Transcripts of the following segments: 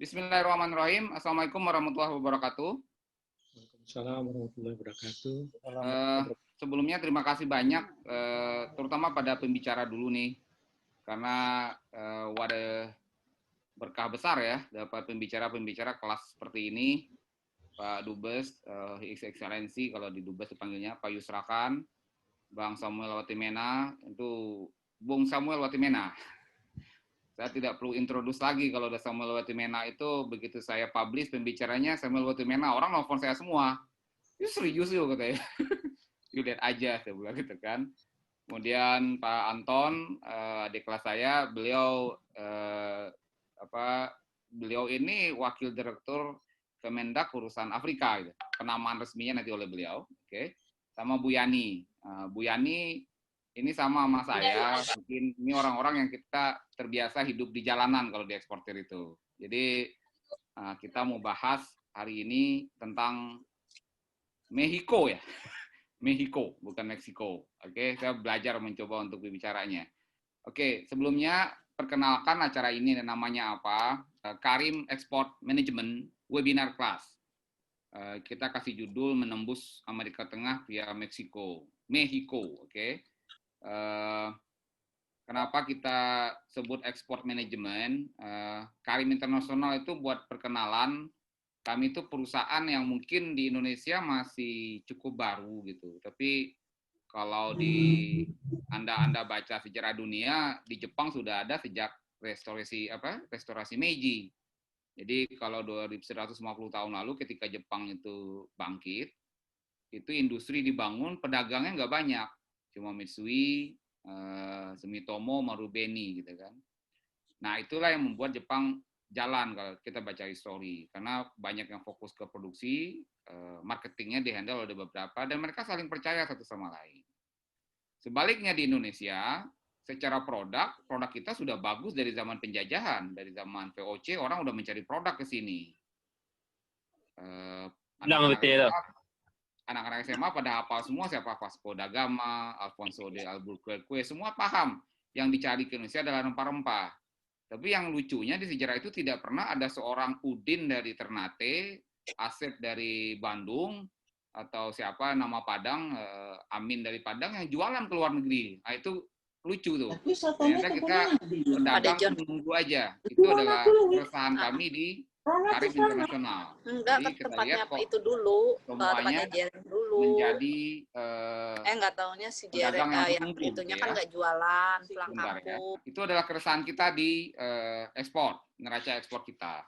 Bismillahirrahmanirrahim. Assalamualaikum warahmatullahi wabarakatuh. Waalaikumsalam warahmatullahi wabarakatuh. Sebelumnya terima kasih banyak, terutama pada pembicara dulu nih, karena wadah berkah besar ya, dapat pembicara-pembicara kelas seperti ini, Pak Dubes, His Excellency kalau di Dubes dipanggilnya, Pak Yusrakan, Bang Samuel Watimena, itu Bung Samuel Watimena. Saya tidak perlu introduce lagi kalau ada Samuel Watimena itu, begitu saya publish pembicaranya Samuel Watimena, orang nelfon saya semua. Itu serius yuk katanya. You lihat aja, saya bilang gitu kan. Kemudian Pak Anton, adik kelas saya, beliau beliau ini wakil direktur Kemendak urusan Afrika, gitu. Penamaan resminya nanti oleh beliau, oke. Sama Bu Yani. Bu Yani ini sama saya, mungkin ini orang-orang yang kita terbiasa hidup di jalanan kalau di eksportir itu. Jadi kita mau bahas hari ini tentang Mexico ya. Mexico, bukan Meksiko. Oke, saya belajar mencoba untuk berbicaranya. Oke, sebelumnya perkenalkan acara ini namanya apa? Karim Export Management Webinar Class. Kita kasih judul Menembus Amerika Tengah via Meksiko. Mexico, oke. Kenapa kita sebut Export Management? Karim Internasional itu buat perkenalan, kami itu perusahaan yang mungkin di Indonesia masih cukup baru gitu. Tapi kalau di Anda baca sejarah dunia, di Jepang sudah ada sejak restorasi Meiji. Jadi kalau 2150 tahun lalu ketika Jepang itu bangkit, itu industri dibangun, pedagangnya nggak banyak. Cuma Mitsui, Sumitomo, Marubeni gitu kan. Nah, itulah yang membuat Jepang jalan kalau kita baca histori, karena banyak yang fokus ke produksi, marketingnya dihandle oleh beberapa, dan mereka saling percaya satu sama lain. Sebaliknya di Indonesia, secara produk kita sudah bagus dari zaman penjajahan, dari zaman VOC orang udah mencari produk ke sini. Anak-anak SMA pada hafal semua siapa Vasco da Gama, Alfonso de Albuquerque, semua paham yang dicari ke Indonesia adalah rempah-rempah. Tapi yang lucunya di sejarah itu tidak pernah ada seorang Udin dari Ternate, Asep dari Bandung, atau siapa nama Padang, Amin dari Padang yang jualan ke luar negeri. Nah, itu lucu tuh. Ternyata kita pedagang menunggu aja. Itu adalah keresahan kami di Karim Internasional. Enggak, jadi ke tempatnya itu dulu, semuanya dulu. Menjadi nggak taunya si Jereng yang itunya kan nggak jualan, pulang kampung. Ya. Itu adalah keresahan kita di ekspor, neraca ekspor kita.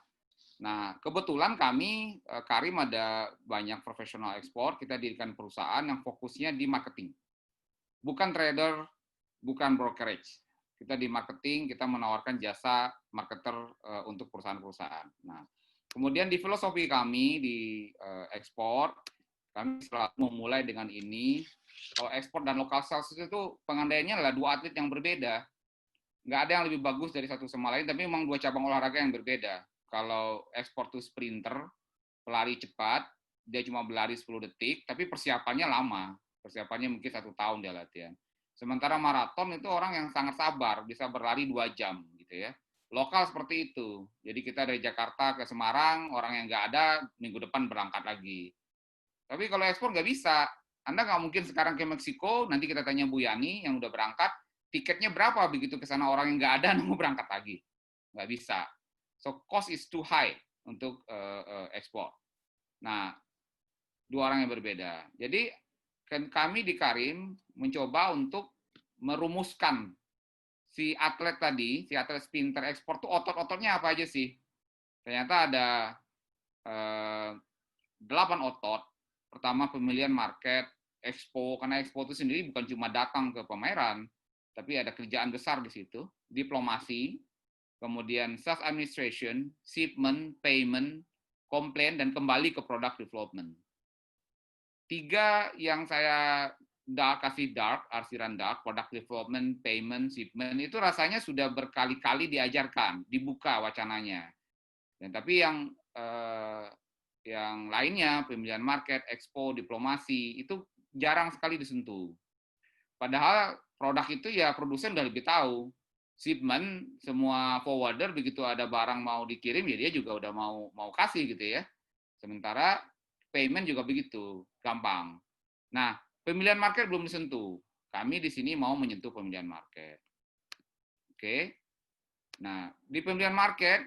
Nah, kebetulan kami, Karim ada banyak profesional ekspor, kita dirikan perusahaan yang fokusnya di marketing. Bukan trader, bukan brokerage. Kita di marketing, kita menawarkan jasa marketer untuk perusahaan-perusahaan. Nah, kemudian di filosofi kami di ekspor, kami selalu memulai dengan ini. Kalau ekspor dan lokal sales itu pengandaiannya adalah dua atlet yang berbeda. Nggak ada yang lebih bagus dari satu sama lain, tapi memang dua cabang olahraga yang berbeda. Kalau ekspor itu sprinter, pelari cepat, dia cuma berlari 10 detik, tapi persiapannya lama. Persiapannya mungkin 1 tahun dia latihan. Sementara maraton itu orang yang sangat sabar, bisa berlari 2 jam gitu ya. Lokal seperti itu. Jadi kita dari Jakarta ke Semarang, orang yang nggak ada, minggu depan berangkat lagi. Tapi kalau ekspor nggak bisa. Anda nggak mungkin sekarang ke Meksiko, nanti kita tanya Bu Yani yang udah berangkat, tiketnya berapa begitu ke sana orang yang nggak ada, mau berangkat lagi. Nggak bisa. So, cost is too high untuk ekspor. Nah, dua orang yang berbeda. Jadi, kami di Karim mencoba untuk merumuskan si atlet tadi, si atlet sprinter ekspor tuh otot-ototnya apa aja sih? Ternyata ada 8 otot. Pertama, pemilihan market, expo, karena expo itu sendiri bukan cuma datang ke pameran, tapi ada kerjaan besar di situ, diplomasi, kemudian sales administration, shipment, payment, komplain, dan kembali ke product development. 3 yang saya kasih arsiran dark, product development, payment, shipment, itu rasanya sudah berkali-kali diajarkan, dibuka wacananya. Dan tapi yang lainnya, pemilihan market, expo, diplomasi, itu jarang sekali disentuh. Padahal produk itu ya produsen udah lebih tahu. shipment, semua forwarder begitu ada barang mau dikirim ya dia juga udah mau kasih gitu ya. Sementara payment juga begitu, gampang. Nah, pemilihan market belum disentuh. Kami di sini mau menyentuh pemilihan market. Oke. Nah, di pemilihan market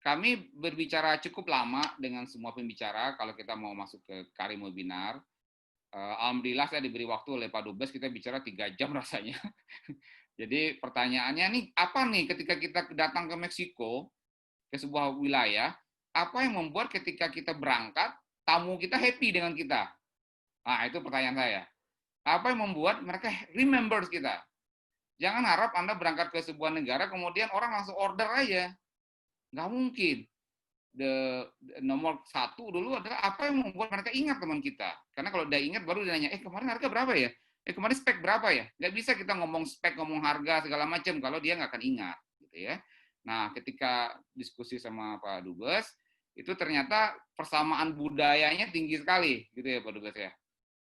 kami berbicara cukup lama dengan semua pembicara kalau kita mau masuk ke Karim webinar. Alhamdulillah saya diberi waktu oleh Pak Dubes, kita bicara 3 jam rasanya. Jadi pertanyaannya nih, apa nih ketika kita datang ke Meksiko, ke sebuah wilayah, apa yang membuat ketika kita berangkat, tamu kita happy dengan kita? Nah, itu pertanyaan saya. Apa yang membuat mereka remember kita? Jangan harap Anda berangkat ke sebuah negara, kemudian orang langsung order aja. Nggak mungkin. Nomor satu dulu adalah apa yang membuat mereka ingat teman kita. Karena kalau udah ingat baru dia nanya, kemarin harga berapa ya? Kemarin spek berapa ya? Nggak bisa kita ngomong spek, ngomong harga, segala macam kalau dia nggak akan ingat. Gitu ya. Nah, ketika diskusi sama Pak Dubes, itu ternyata persamaan budayanya tinggi sekali. Gitu ya Pak Dubes ya.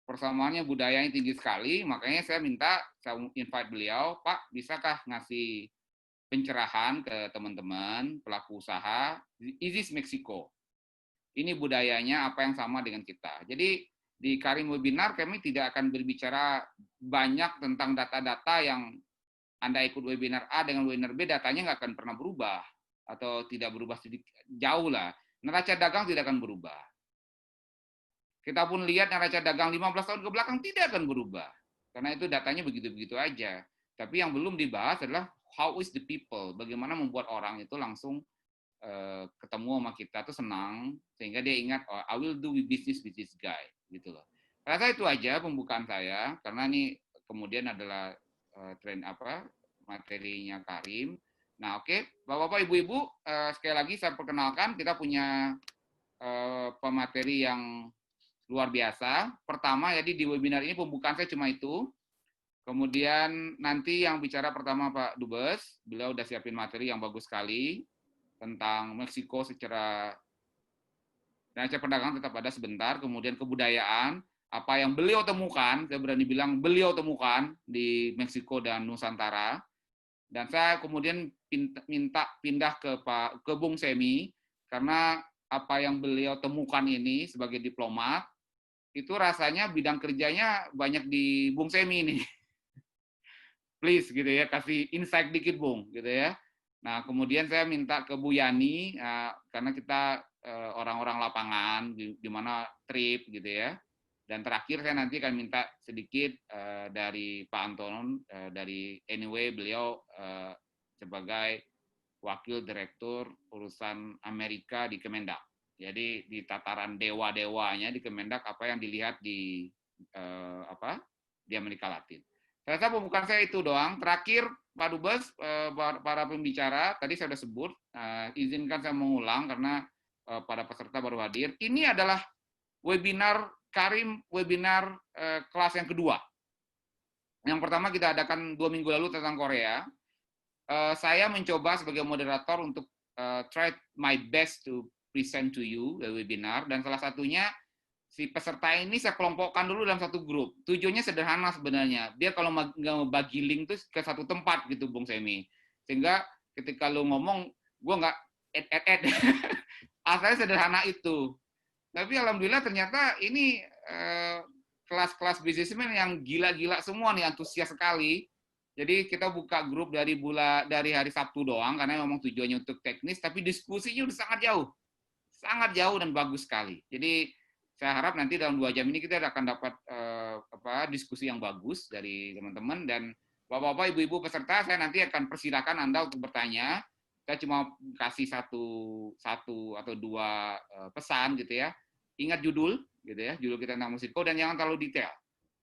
Persamaannya budayanya tinggi sekali, makanya saya invite beliau, Pak, bisakah ngasih pencerahan ke teman-teman pelaku usaha ISIS Meksiko. Ini budayanya apa yang sama dengan kita. Jadi di Karim Webinar kami tidak akan berbicara banyak tentang data-data yang Anda ikut webinar A dengan webinar B, datanya nggak akan pernah berubah atau tidak berubah sedikit jauh lah. Neraca dagang tidak akan berubah. Kita pun lihat neraca dagang 15 tahun ke belakang tidak akan berubah. Karena itu datanya begitu-begitu aja. Tapi yang belum dibahas adalah how is the people, bagaimana membuat orang itu langsung ketemu sama kita tuh senang sehingga dia ingat, oh, I will do business with this guy gitu loh. Rasa itu aja pembukaan saya karena ini kemudian adalah materinya Karim. Nah, oke, Bapak-bapak, Ibu-ibu, sekali lagi saya perkenalkan kita punya pemateri yang luar biasa. Pertama, jadi di webinar ini pembukaan saya cuma itu. Kemudian nanti yang bicara pertama Pak Dubes, beliau udah siapin materi yang bagus sekali tentang Meksiko secara neraca perdagangan tetap ada sebentar, kemudian kebudayaan, apa yang beliau temukan, saya berani bilang beliau temukan di Meksiko dan Nusantara. Dan saya kemudian minta pindah ke Bung Semi, karena apa yang beliau temukan ini sebagai diplomat, itu rasanya bidang kerjanya banyak di Bung Semi nih. Please gitu ya, kasih insight dikit Bung gitu ya. Nah kemudian saya minta ke Bu Yani karena kita orang-orang lapangan di mana trip gitu ya. Dan terakhir saya nanti akan minta sedikit dari Pak Anton dari Anyway, beliau sebagai wakil direktur urusan Amerika di Kemendak. Jadi di tataran dewa-dewanya di Kemendak apa yang dilihat di di Amerika Latin. Saya rasa pembukaan saya itu doang. Terakhir, Pak Dubes, para pembicara, tadi saya sudah sebut, izinkan saya mengulang karena para peserta baru hadir. Ini adalah webinar Karim, webinar kelas yang kedua. Yang pertama kita adakan 2 minggu lalu tentang Korea. Saya mencoba sebagai moderator untuk try my best to present to you the webinar, dan salah satunya si peserta ini saya kelompokkan dulu dalam satu grup. Tujuannya sederhana sebenarnya. Dia kalau nggak bagi link tuh ke satu tempat gitu, Bung Semi. Sehingga ketika lu ngomong, gue nggak add. Asalnya sederhana itu. Tapi alhamdulillah ternyata ini kelas-kelas businessman yang gila-gila semua nih, antusias sekali. Jadi kita buka grup dari hari Sabtu doang, karena memang tujuannya untuk teknis, tapi diskusinya udah sangat jauh dan bagus sekali. Jadi saya harap nanti dalam 2 jam ini kita akan dapat diskusi yang bagus dari teman-teman, dan Bapak-bapak, Ibu-ibu peserta, saya nanti akan persilakan Anda untuk bertanya. Saya cuma kasih satu atau 2 pesan gitu ya. Ingat judul gitu ya, judul kita tentang Meksiko, dan jangan terlalu detail.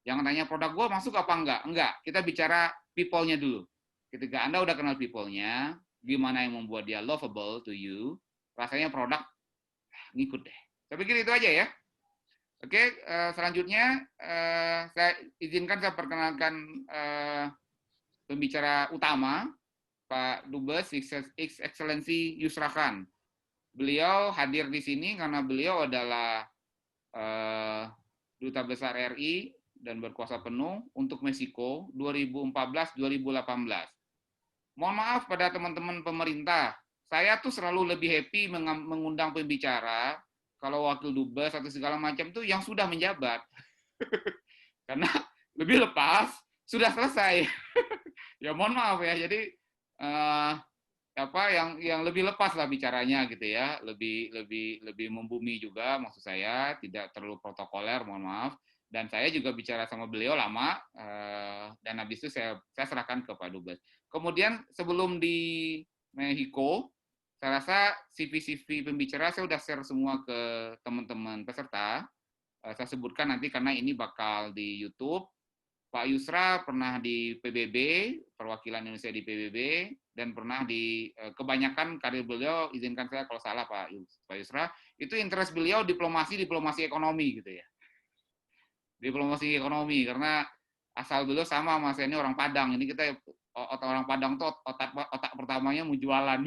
Jangan tanya produk gue masuk apa enggak. Kita bicara people-nya dulu. Ketika Anda udah kenal people-nya, gimana yang membuat dia lovable to you, rasanya produk ngikut deh. Saya pikir itu aja ya. Oke, selanjutnya saya izinkan saya perkenalkan pembicara utama, Pak Dubes His Excellency Yusra Khan. Beliau hadir di sini karena beliau adalah Duta Besar RI dan berkuasa penuh untuk Meksiko 2014-2018. mohon maaf pada teman-teman pemerintah, saya tuh selalu lebih happy mengundang pembicara kalau wakil dubes atau segala macam tuh yang sudah menjabat. Karena lebih lepas, sudah selesai. Ya mohon maaf ya, jadi yang lebih lepas lah bicaranya gitu ya, lebih membumi juga maksud saya, tidak terlalu protokoler, mohon maaf. Dan saya juga bicara sama beliau lama, dan habis itu saya serahkan ke Pak Dubes. Kemudian sebelum di Meksiko, saya rasa CV-CV pembicara saya udah share semua ke teman-teman peserta. Saya sebutkan nanti karena ini bakal di YouTube. Pak Yusra pernah di PBB, perwakilan Indonesia di PBB, dan pernah di kebanyakan karir beliau, izinkan saya kalau salah Pak Yusra, itu interest beliau diplomasi ekonomi gitu ya. Diplomasi ekonomi, karena asal beliau sama mas ini orang Padang. Ini kita orang Padang tuh otak pertamanya mau jualan.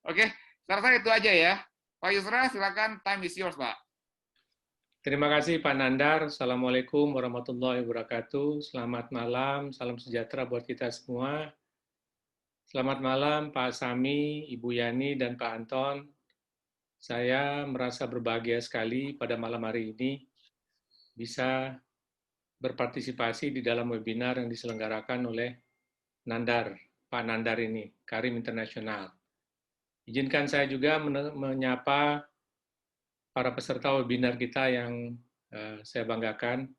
Oke, saya rasa itu aja ya. Pak Yusra, silakan, time is yours, Pak. Terima kasih Pak Nandar. Assalamualaikum warahmatullahi wabarakatuh. Selamat malam, salam sejahtera buat kita semua. Selamat malam Pak Sami, Ibu Yani, dan Pak Anton. Saya merasa berbahagia sekali pada malam hari ini bisa berpartisipasi di dalam webinar yang diselenggarakan oleh Nandar, Pak Nandar ini, Karim Internasional. Izinkan saya juga menyapa para peserta webinar kita yang saya banggakan.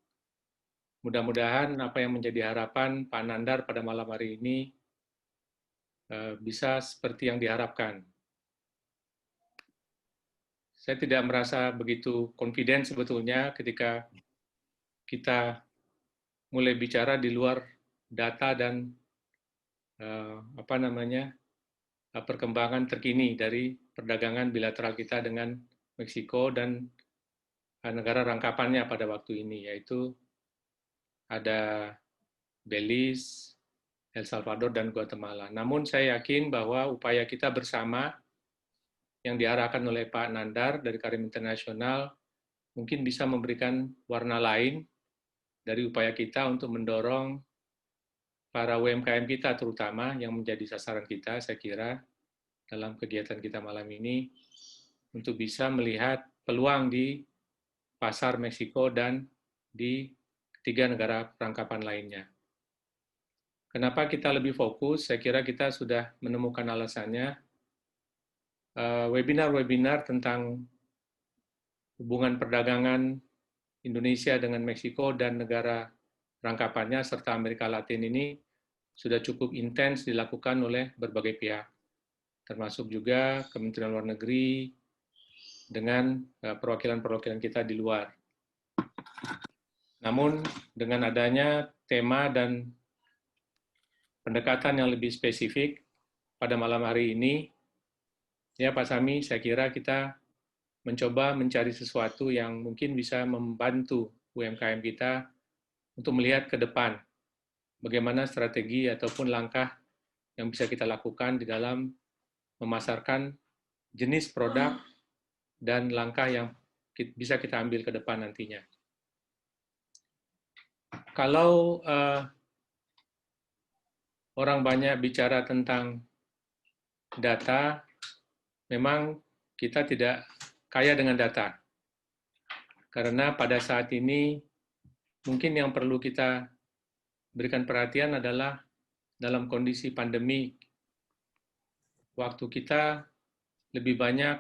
Mudah-mudahan apa yang menjadi harapan Pak Nandar pada malam hari ini bisa seperti yang diharapkan. Saya tidak merasa begitu confident sebetulnya ketika kita mulai bicara di luar data dan perkembangan terkini dari perdagangan bilateral kita dengan Meksiko dan negara rangkapannya pada waktu ini, yaitu ada Belize, El Salvador, dan Guatemala. Namun saya yakin bahwa upaya kita bersama yang diarahkan oleh Pak Nandar dari Karim Internasional mungkin bisa memberikan warna lain dari upaya kita untuk mendorong para UMKM kita terutama yang menjadi sasaran kita, saya kira, dalam kegiatan kita malam ini, untuk bisa melihat peluang di pasar Meksiko dan di ketiga negara perangkapan lainnya. Kenapa kita lebih fokus? Saya kira kita sudah menemukan alasannya. Webinar-webinar tentang hubungan perdagangan Indonesia dengan Meksiko dan negara rangkapannya serta Amerika Latin ini sudah cukup intens dilakukan oleh berbagai pihak, termasuk juga Kementerian Luar Negeri dengan perwakilan-perwakilan kita di luar. Namun dengan adanya tema dan pendekatan yang lebih spesifik pada malam hari ini, ya Pak Sami, saya kira kita mencoba mencari sesuatu yang mungkin bisa membantu UMKM kita untuk melihat ke depan bagaimana strategi ataupun langkah yang bisa kita lakukan di dalam memasarkan jenis produk dan langkah yang bisa kita ambil ke depan nantinya. Kalau orang banyak bicara tentang data, memang kita tidak kaya dengan data. Karena pada saat ini, mungkin yang perlu kita berikan perhatian adalah dalam kondisi pandemi, waktu kita lebih banyak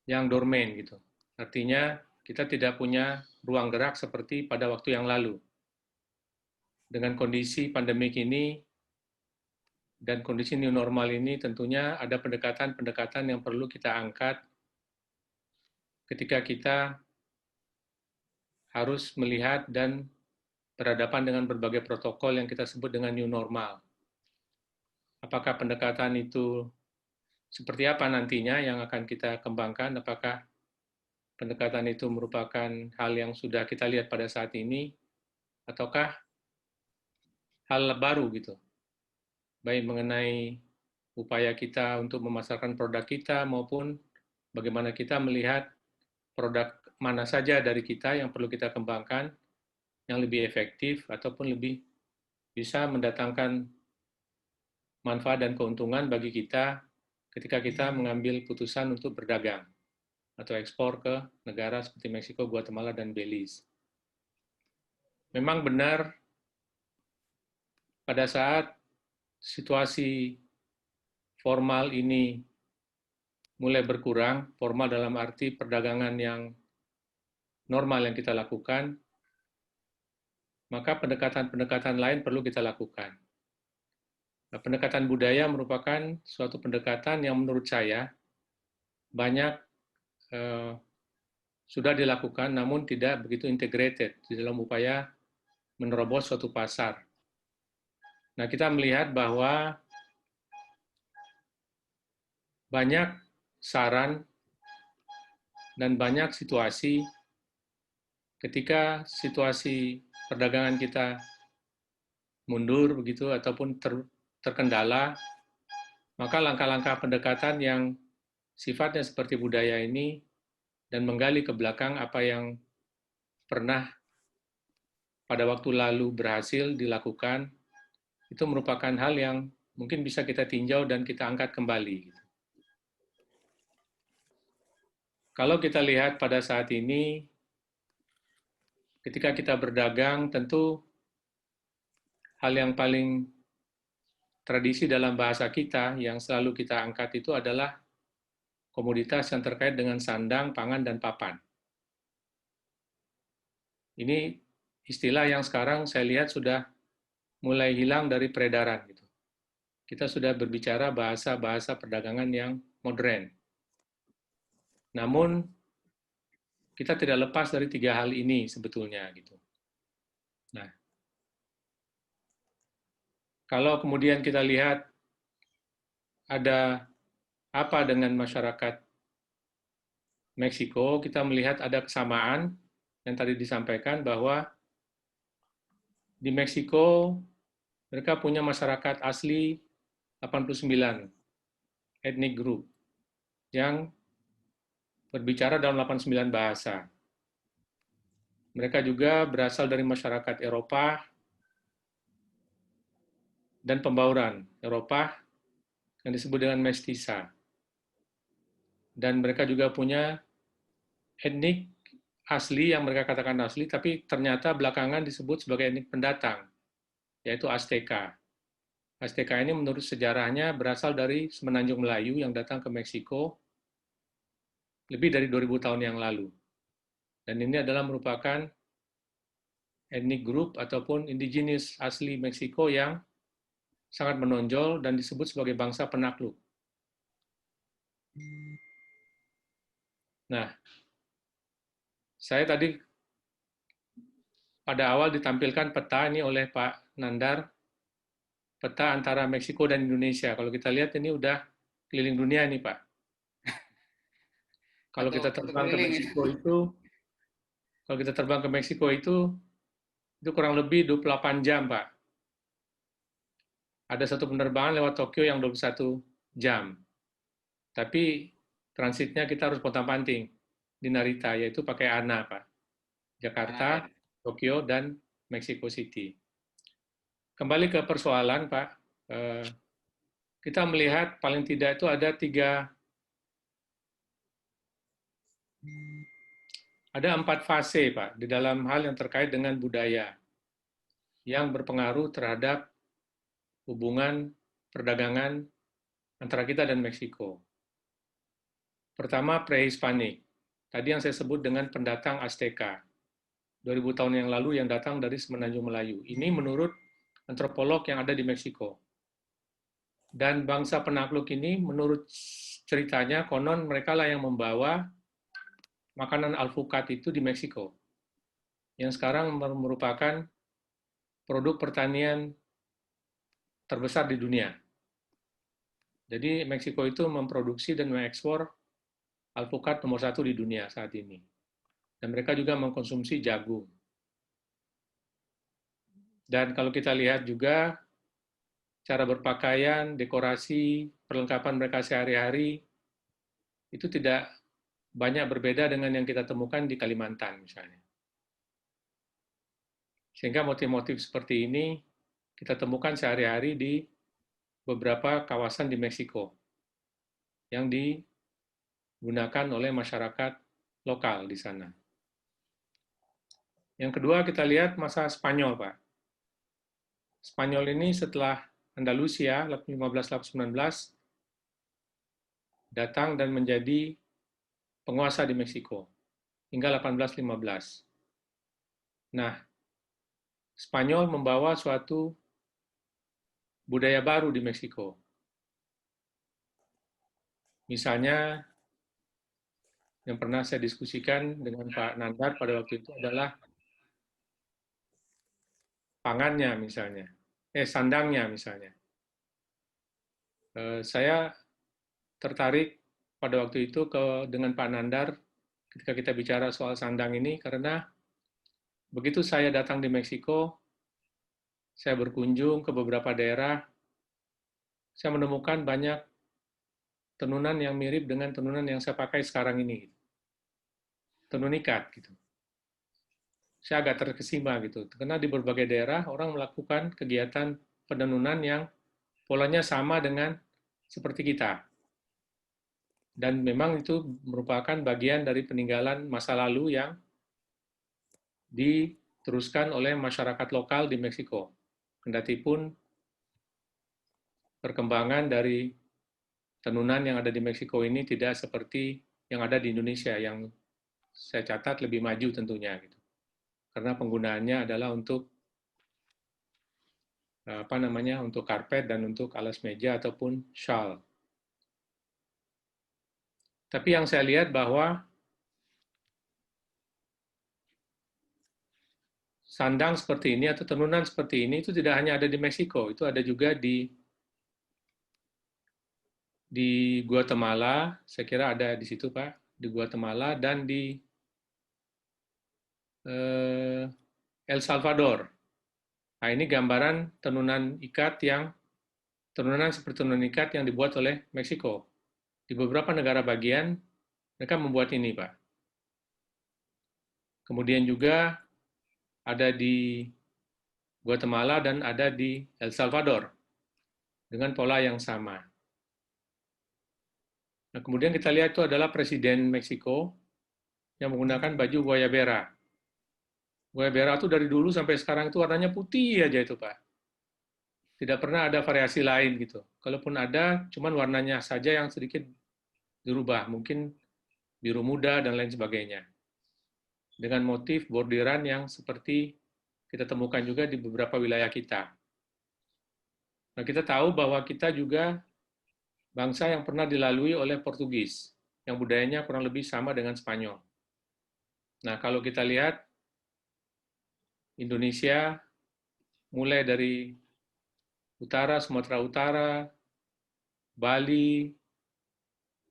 yang dormen gitu. Artinya kita tidak punya ruang gerak seperti pada waktu yang lalu. Dengan kondisi pandemik ini dan kondisi new normal ini tentunya ada pendekatan-pendekatan yang perlu kita angkat ketika kita harus melihat dan berhadapan dengan berbagai protokol yang kita sebut dengan new normal. Apakah pendekatan itu seperti apa nantinya yang akan kita kembangkan? Apakah pendekatan itu merupakan hal yang sudah kita lihat pada saat ini, ataukah hal baru gitu? Baik mengenai upaya kita untuk memasarkan produk kita maupun bagaimana kita melihat produk mana saja dari kita yang perlu kita kembangkan yang lebih efektif ataupun lebih bisa mendatangkan manfaat dan keuntungan bagi kita ketika kita mengambil putusan untuk berdagang atau ekspor ke negara seperti Meksiko, Guatemala, dan Belize. Memang benar pada saat situasi formal ini mulai berkurang, formal dalam arti perdagangan yang normal yang kita lakukan, maka pendekatan-pendekatan lain perlu kita lakukan. Nah, pendekatan budaya merupakan suatu pendekatan yang menurut saya banyak sudah dilakukan, namun tidak begitu integrated di dalam upaya menerobos suatu pasar. Nah, kita melihat bahwa banyak saran dan banyak situasi ketika situasi perdagangan kita mundur begitu ataupun terkendala, maka langkah-langkah pendekatan yang sifatnya seperti budaya ini dan menggali ke belakang apa yang pernah pada waktu lalu berhasil dilakukan, itu merupakan hal yang mungkin bisa kita tinjau dan kita angkat kembali. Kalau kita lihat pada saat ini, ketika kita berdagang, tentu hal yang paling tradisi dalam bahasa kita yang selalu kita angkat itu adalah komoditas yang terkait dengan sandang, pangan, dan papan. Ini istilah yang sekarang saya lihat sudah mulai hilang dari peredaran. Gitu. Kita sudah berbicara bahasa-bahasa perdagangan yang modern. Namun, kita tidak lepas dari 3 hal ini sebetulnya. Gitu. Nah, kalau kemudian kita lihat ada apa dengan masyarakat Meksiko, kita melihat ada kesamaan yang tadi disampaikan bahwa di Meksiko mereka punya masyarakat asli 89 ethnic group yang berbicara dalam 89 bahasa. Mereka juga berasal dari masyarakat Eropa dan pembauran Eropa yang disebut dengan mestiza. Dan mereka juga punya etnik asli yang mereka katakan asli, tapi ternyata belakangan disebut sebagai etnik pendatang, yaitu Azteca. Azteca ini menurut sejarahnya berasal dari Semenanjung Melayu yang datang ke Meksiko lebih dari 2000 tahun yang lalu. Dan ini adalah merupakan ethnic group ataupun indigenous asli Meksiko yang sangat menonjol dan disebut sebagai bangsa penakluk. Nah, saya tadi pada awal ditampilkan peta ini oleh Pak Nandar, peta antara Meksiko dan Indonesia. Kalau kita lihat ini udah keliling dunia nih Pak. Kalau kita terbang ke Meksiko itu, itu kurang lebih 28 jam Pak. Ada satu penerbangan lewat Tokyo yang 21 jam. Tapi transitnya kita harus pontang-panting di Narita, yaitu pakai ANA, Pak. Jakarta, Tokyo, dan Mexico City. Kembali ke persoalan, Pak. Kita melihat paling tidak itu ada 4 fase, Pak, di dalam hal yang terkait dengan budaya yang berpengaruh terhadap hubungan perdagangan antara kita dan Meksiko. Pertama, pre-Hispanik. Tadi yang saya sebut dengan pendatang Azteca. 2000 tahun yang lalu yang datang dari Semenanjung Melayu. Ini menurut antropolog yang ada di Meksiko. Dan bangsa penakluk ini menurut ceritanya, konon mereka lah yang membawa makanan alpukat itu di Meksiko. Yang sekarang merupakan produk pertanian terbesar di dunia. Jadi Meksiko itu memproduksi dan mengekspor alpukat nomor 1 di dunia saat ini. Dan mereka juga mengkonsumsi jagung. Dan kalau kita lihat juga cara berpakaian, dekorasi, perlengkapan mereka sehari-hari, itu tidak banyak berbeda dengan yang kita temukan di Kalimantan misalnya. Sehingga motif-motif seperti ini kita temukan sehari-hari di beberapa kawasan di Meksiko yang digunakan oleh masyarakat lokal di sana. Yang kedua, kita lihat masa Spanyol, Pak. Spanyol ini setelah Andalusia 1519 datang dan menjadi penguasa di Meksiko hingga 1815. Nah, Spanyol membawa suatu budaya baru di Meksiko. Misalnya, yang pernah saya diskusikan dengan Pak Nandar pada waktu itu adalah pangannya misalnya, sandangnya misalnya. Saya tertarik pada waktu itu dengan Pak Nandar ketika kita bicara soal sandang ini karena begitu saya datang di Meksiko, saya berkunjung ke beberapa daerah, saya menemukan banyak tenunan yang mirip dengan tenunan yang saya pakai sekarang ini. Tenun ikat gitu. Saya agak terkesima gitu. Karena di berbagai daerah orang melakukan kegiatan penenunan yang polanya sama dengan seperti kita. Dan memang itu merupakan bagian dari peninggalan masa lalu yang diteruskan oleh masyarakat lokal di Meksiko. Kendati pun perkembangan dari tenunan yang ada di Meksiko ini tidak seperti yang ada di Indonesia, yang saya catat lebih maju tentunya gitu. Karena penggunaannya adalah untuk untuk karpet dan untuk alas meja ataupun shawl. Tapi yang saya lihat bahwa sandang seperti ini atau tenunan seperti ini itu tidak hanya ada di Meksiko, itu ada juga di Guatemala, saya kira ada di situ Pak, di Guatemala dan di El Salvador. Nah, ini gambaran tenunan seperti tenunan ikat yang dibuat oleh Meksiko. Di beberapa negara bagian, mereka membuat ini, Pak. Kemudian juga ada di Guatemala dan ada di El Salvador dengan pola yang sama. Nah, kemudian kita lihat itu adalah Presiden Meksiko yang menggunakan baju guayabera. Guayabera itu dari dulu sampai sekarang itu warnanya putih aja itu, Pak. Tidak pernah ada variasi lain gitu. Kalaupun ada, cuman warnanya saja yang sedikit dirubah, mungkin biru muda dan lain sebagainya. Dengan motif bordiran yang seperti kita temukan juga di beberapa wilayah kita. Nah, kita tahu bahwa kita juga bangsa yang pernah dilalui oleh Portugis, yang budayanya kurang lebih sama dengan Spanyol. Nah, kalau kita lihat Indonesia, mulai dari utara, Sumatera Utara, Bali,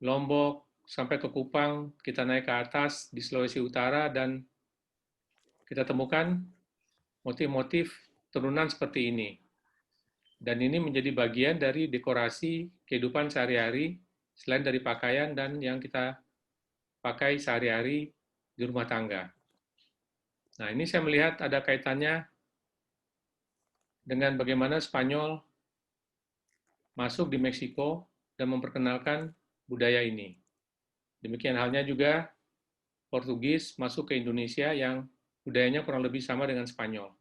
Lombok, sampai ke Kupang, kita naik ke atas di Sulawesi Utara, dan kita temukan motif-motif turunan seperti ini. Dan ini menjadi bagian dari dekorasi kehidupan sehari-hari, selain dari pakaian dan yang kita pakai sehari-hari di rumah tangga. Nah, ini saya melihat ada kaitannya dengan bagaimana Spanyol masuk di Meksiko dan memperkenalkan budaya ini. Demikian halnya juga Portugis masuk ke Indonesia yang budayanya kurang lebih sama dengan Spanyol.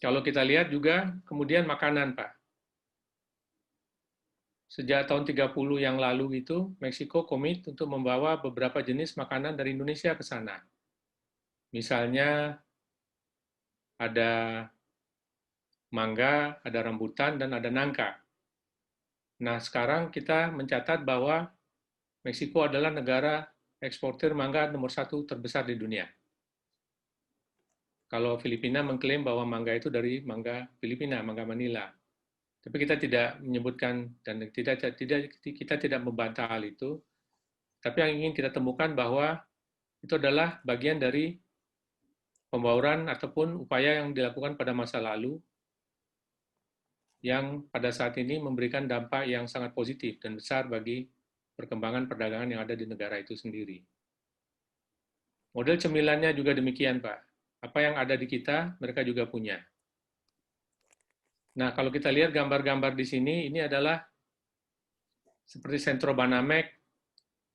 Kalau kita lihat juga kemudian makanan, Pak. Sejak tahun 30 yang lalu itu, Meksiko komit untuk membawa beberapa jenis makanan dari Indonesia ke sana. Misalnya ada mangga, ada rambutan, dan ada nangka. Nah, sekarang kita mencatat bahwa Meksiko adalah negara eksportir mangga nomor 1 terbesar di dunia. Kalau Filipina mengklaim bahwa mangga itu dari mangga Filipina, mangga Manila. Tapi kita tidak menyebutkan dan kita tidak membantah hal itu. Tapi yang ingin kita temukan bahwa itu adalah bagian dari pembauran ataupun upaya yang dilakukan pada masa lalu yang pada saat ini memberikan dampak yang sangat positif dan besar bagi perkembangan perdagangan yang ada di negara itu sendiri. Model cemilannya juga demikian, Pak. Apa yang ada di kita, mereka juga punya. Nah, kalau kita lihat gambar-gambar di sini, ini adalah seperti Sentro Banamek.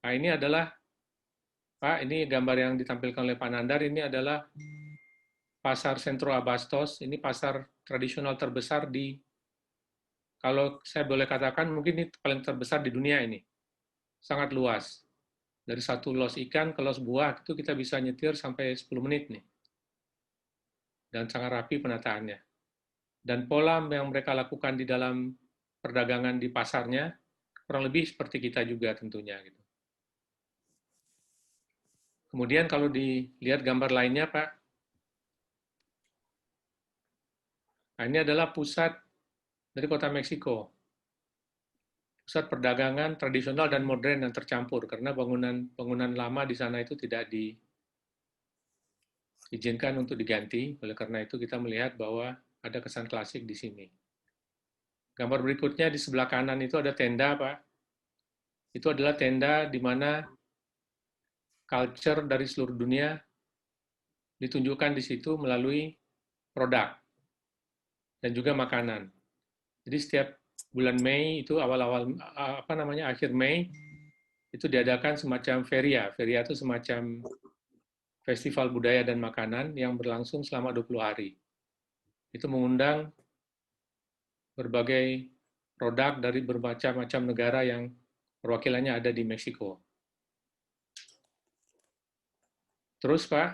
Nah, ini adalah, Pak, ini gambar yang ditampilkan oleh Pak Nandar, ini adalah pasar Sentro Abastos. Ini pasar tradisional terbesar di, kalau saya boleh katakan, mungkin ini paling terbesar di dunia ini. Sangat luas. Dari satu los ikan ke los buah, itu kita bisa nyetir sampai 10 menit nih. Dan sangat rapi penataannya. Dan pola yang mereka lakukan di dalam perdagangan di pasarnya, kurang lebih seperti kita juga tentunya. Gitu. Kemudian kalau dilihat gambar lainnya, Pak, nah ini adalah pusat dari kota Meksiko. Pusat perdagangan tradisional dan modern yang tercampur, karena bangunan lama di sana itu tidak diizinkan untuk diganti, oleh karena itu kita melihat bahwa ada kesan klasik di sini. Gambar berikutnya di sebelah kanan itu ada tenda, Pak. Itu adalah tenda di mana culture dari seluruh dunia ditunjukkan di situ melalui produk dan juga makanan. Jadi setiap bulan Mei itu akhir Mei itu diadakan semacam feria. Feria itu semacam festival budaya dan makanan yang berlangsung selama 20 hari. Itu mengundang berbagai produk dari bermacam-macam negara yang perwakilannya ada di Meksiko. Terus Pak,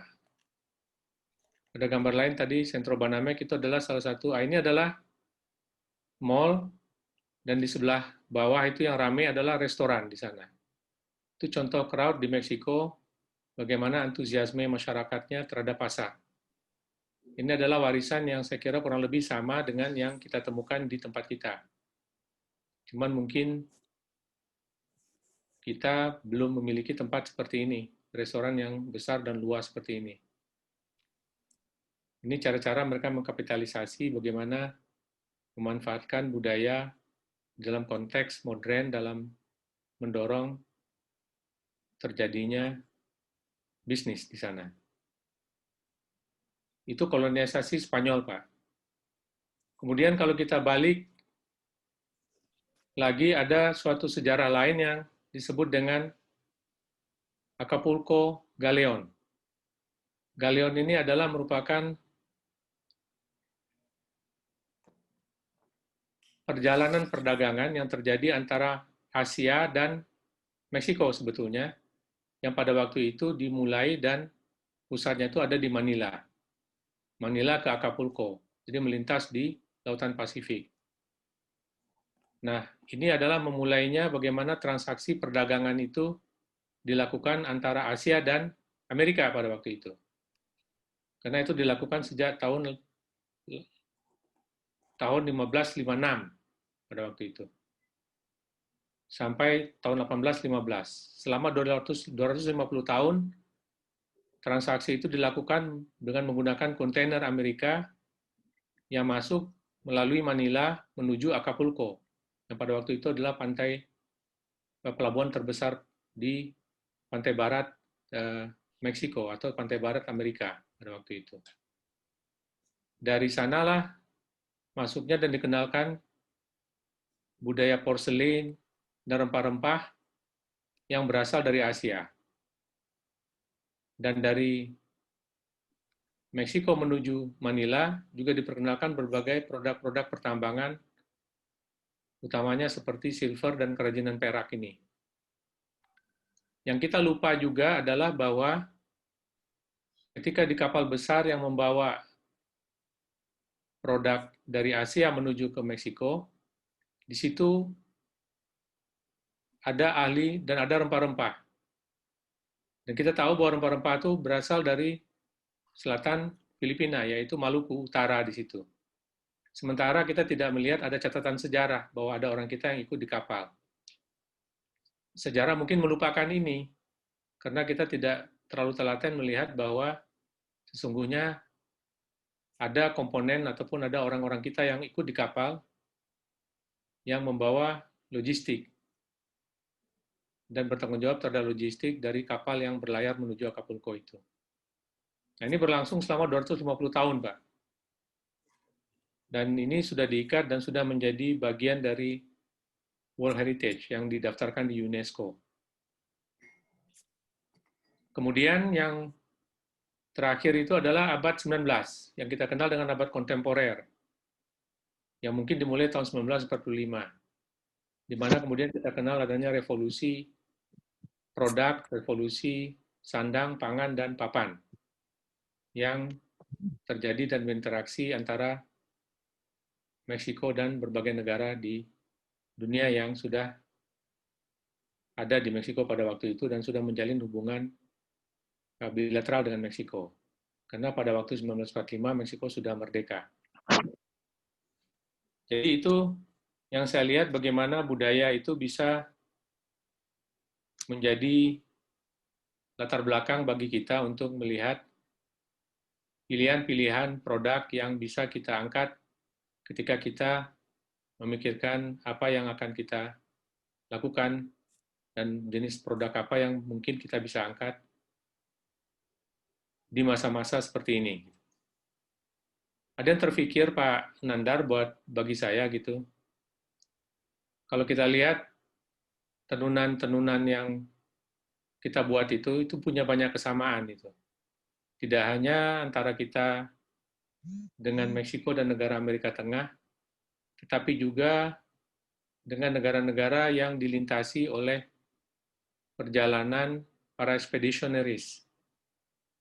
ada gambar lain tadi, Sentro Banamek itu adalah salah satu, ini adalah mall, dan di sebelah bawah itu yang ramai adalah restoran di sana. Itu contoh crowd di Meksiko, bagaimana antusiasme masyarakatnya terhadap pasar. Ini adalah warisan yang saya kira kurang lebih sama dengan yang kita temukan di tempat kita. Cuman mungkin kita belum memiliki tempat seperti ini, restoran yang besar dan luas seperti ini. Ini cara-cara mereka mengkapitalisasi bagaimana memanfaatkan budaya dalam konteks modern dalam mendorong terjadinya bisnis di sana. Itu kolonisasi Spanyol, Pak. Kemudian kalau kita balik, lagi ada suatu sejarah lain yang disebut dengan Acapulco Galeon. Galeon ini adalah merupakan perjalanan perdagangan yang terjadi antara Asia dan Meksiko sebetulnya, yang pada waktu itu dimulai dan pusatnya itu ada di Manila. Manila ke Acapulco, jadi melintas di Lautan Pasifik. Nah, ini adalah memulainya bagaimana transaksi perdagangan itu dilakukan antara Asia dan Amerika pada waktu itu. Karena itu dilakukan sejak tahun 1556 pada waktu itu. Sampai tahun 1815. Selama 250 tahun, transaksi itu dilakukan dengan menggunakan kontainer Amerika yang masuk melalui Manila menuju Acapulco, yang pada waktu itu adalah pelabuhan terbesar di pantai barat Meksiko atau pantai barat Amerika pada waktu itu. Dari sanalah masuknya dan dikenalkan budaya porselin dan rempah-rempah yang berasal dari Asia. Dan dari Meksiko menuju Manila juga diperkenalkan berbagai produk-produk pertambangan, utamanya seperti silver dan kerajinan perak ini. Yang kita lupa juga adalah bahwa ketika di kapal besar yang membawa produk dari Asia menuju ke Meksiko, di situ ada ahli dan ada rempah-rempah. Dan kita tahu bahwa rempah-rempah itu berasal dari selatan Filipina, yaitu Maluku Utara di situ. Sementara kita tidak melihat ada catatan sejarah bahwa ada orang kita yang ikut di kapal. Sejarah mungkin melupakan ini, karena kita tidak terlalu telaten melihat bahwa sesungguhnya ada komponen ataupun ada orang-orang kita yang ikut di kapal yang membawa logistik dan bertanggung jawab terhadap logistik dari kapal yang berlayar menuju Acapulco itu. Nah, ini berlangsung selama 250 tahun, Pak. Dan ini sudah diikat dan sudah menjadi bagian dari World Heritage yang didaftarkan di UNESCO. Kemudian yang terakhir itu adalah abad 19, yang kita kenal dengan abad kontemporer, yang mungkin dimulai tahun 1945, di mana kemudian kita kenal adanya revolusi produk, revolusi sandang, pangan, dan papan, yang terjadi dan berinteraksi antara Meksiko dan berbagai negara di dunia yang sudah ada di Meksiko pada waktu itu dan sudah menjalin hubungan bilateral dengan Meksiko. Karena pada waktu 1945 Meksiko sudah merdeka. Jadi itu yang saya lihat bagaimana budaya itu bisa menjadi latar belakang bagi kita untuk melihat pilihan-pilihan produk yang bisa kita angkat ketika kita memikirkan apa yang akan kita lakukan dan jenis produk apa yang mungkin kita bisa angkat di masa-masa seperti ini. Ada yang terpikir Pak Nandar buat bagi saya gitu. Kalau kita lihat tenunan-tenunan yang kita buat itu punya banyak kesamaan itu. Tidak hanya antara kita dengan Meksiko dan negara Amerika Tengah, tetapi juga dengan negara-negara yang dilintasi oleh perjalanan para expeditionaries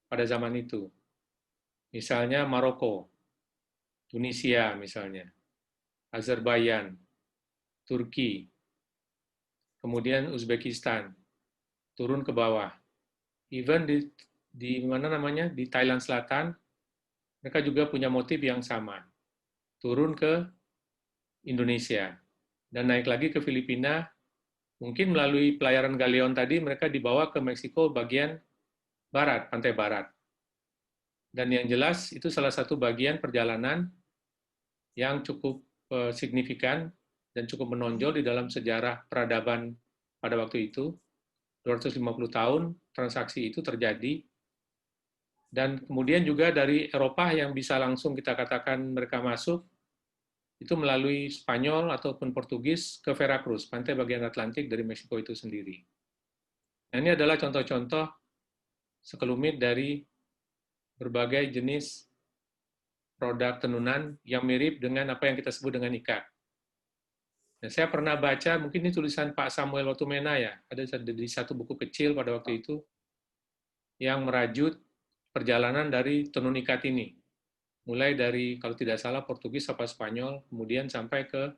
pada zaman itu. Misalnya Maroko, Tunisia misalnya, Azerbaijan, Turki, kemudian Uzbekistan, turun ke bawah. Even di mana namanya di Thailand Selatan, mereka juga punya motif yang sama. Turun ke Indonesia dan naik lagi ke Filipina, mungkin melalui pelayaran galeon tadi mereka dibawa ke Meksiko bagian barat, pantai barat. Dan yang jelas itu salah satu bagian perjalanan yang cukup signifikan dan cukup menonjol di dalam sejarah peradaban pada waktu itu. 250 tahun transaksi itu terjadi. Dan kemudian juga dari Eropa yang bisa langsung kita katakan mereka masuk, itu melalui Spanyol ataupun Portugis ke Veracruz, pantai bagian Atlantik dari Meksiko itu sendiri. Nah, ini adalah contoh-contoh sekelumit dari berbagai jenis produk tenunan yang mirip dengan apa yang kita sebut dengan ikat. Nah, saya pernah baca, mungkin ini tulisan Pak Samuel Watumena ya, ada di satu buku kecil pada waktu itu, yang merajut perjalanan dari tenun ikat ini. Mulai dari, kalau tidak salah, Portugis apa Spanyol, kemudian sampai ke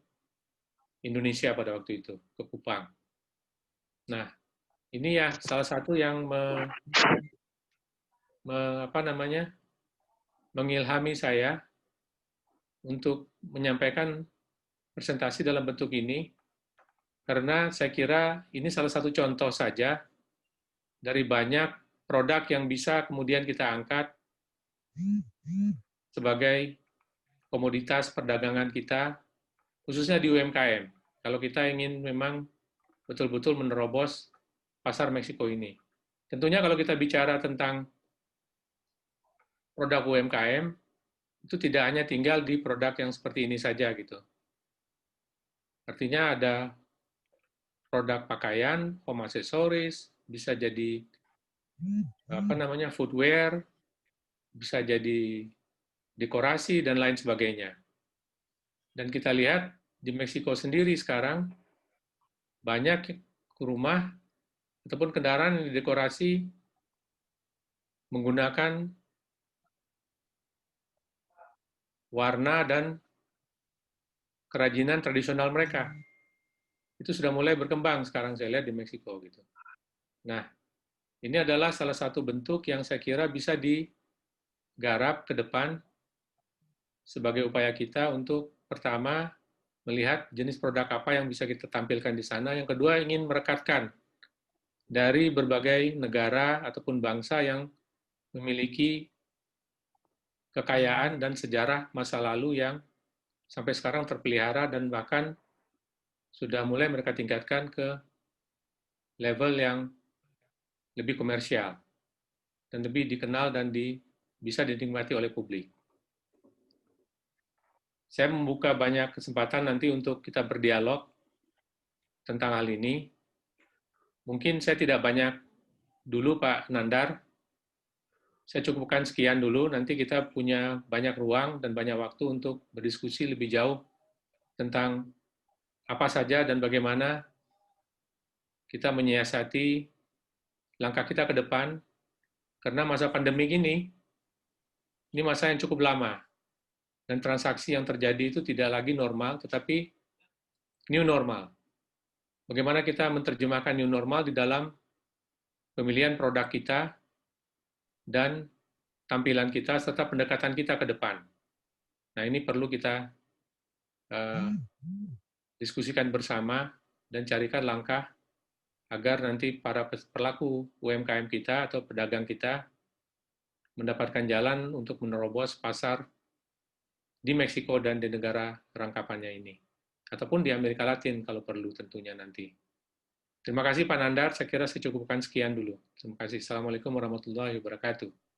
Indonesia pada waktu itu, ke Kupang. Nah, ini ya salah satu yang mengilhami saya untuk menyampaikan presentasi dalam bentuk ini, karena saya kira ini salah satu contoh saja dari banyak produk yang bisa kemudian kita angkat sebagai komoditas perdagangan kita, khususnya di UMKM. Kalau kita ingin memang betul-betul menerobos pasar Meksiko ini. Tentunya kalau kita bicara tentang produk UMKM, itu tidak hanya tinggal di produk yang seperti ini saja gitu. Artinya ada produk pakaian, home accessories, bisa jadi footwear, bisa jadi dekorasi dan lain sebagainya. Dan kita lihat di Meksiko sendiri sekarang banyak rumah ataupun kendaraan yang didekorasi menggunakan warna dan kerajinan tradisional mereka. Itu sudah mulai berkembang sekarang saya lihat di Meksiko gitu. Nah, ini adalah salah satu bentuk yang saya kira bisa digarap ke depan sebagai upaya kita untuk pertama melihat jenis produk apa yang bisa kita tampilkan di sana. Yang kedua ingin merekatkan dari berbagai negara ataupun bangsa yang memiliki kekayaan dan sejarah masa lalu yang sampai sekarang terpelihara dan bahkan sudah mulai mereka tingkatkan ke level yang lebih komersial dan lebih dikenal dan bisa dinikmati oleh publik. Saya membuka banyak kesempatan nanti untuk kita berdialog tentang hal ini. Mungkin saya tidak banyak dulu, Pak Nandar. Saya cukupkan sekian dulu, nanti kita punya banyak ruang dan banyak waktu untuk berdiskusi lebih jauh tentang apa saja dan bagaimana kita menyiasati langkah kita ke depan, karena masa pandemi ini masa yang cukup lama, dan transaksi yang terjadi itu tidak lagi normal, tetapi new normal. Bagaimana kita menerjemahkan new normal di dalam pemilihan produk kita dan tampilan kita, serta pendekatan kita ke depan. Nah, ini perlu kita diskusikan bersama dan carikan langkah agar nanti para pelaku UMKM kita atau pedagang kita mendapatkan jalan untuk menerobos pasar di Meksiko dan di negara rangkapannya ini. Ataupun di Amerika Latin kalau perlu tentunya nanti. Terima kasih Pak Nandar, saya kira saya cukupkan sekian dulu. Terima kasih. Assalamualaikum warahmatullahi wabarakatuh.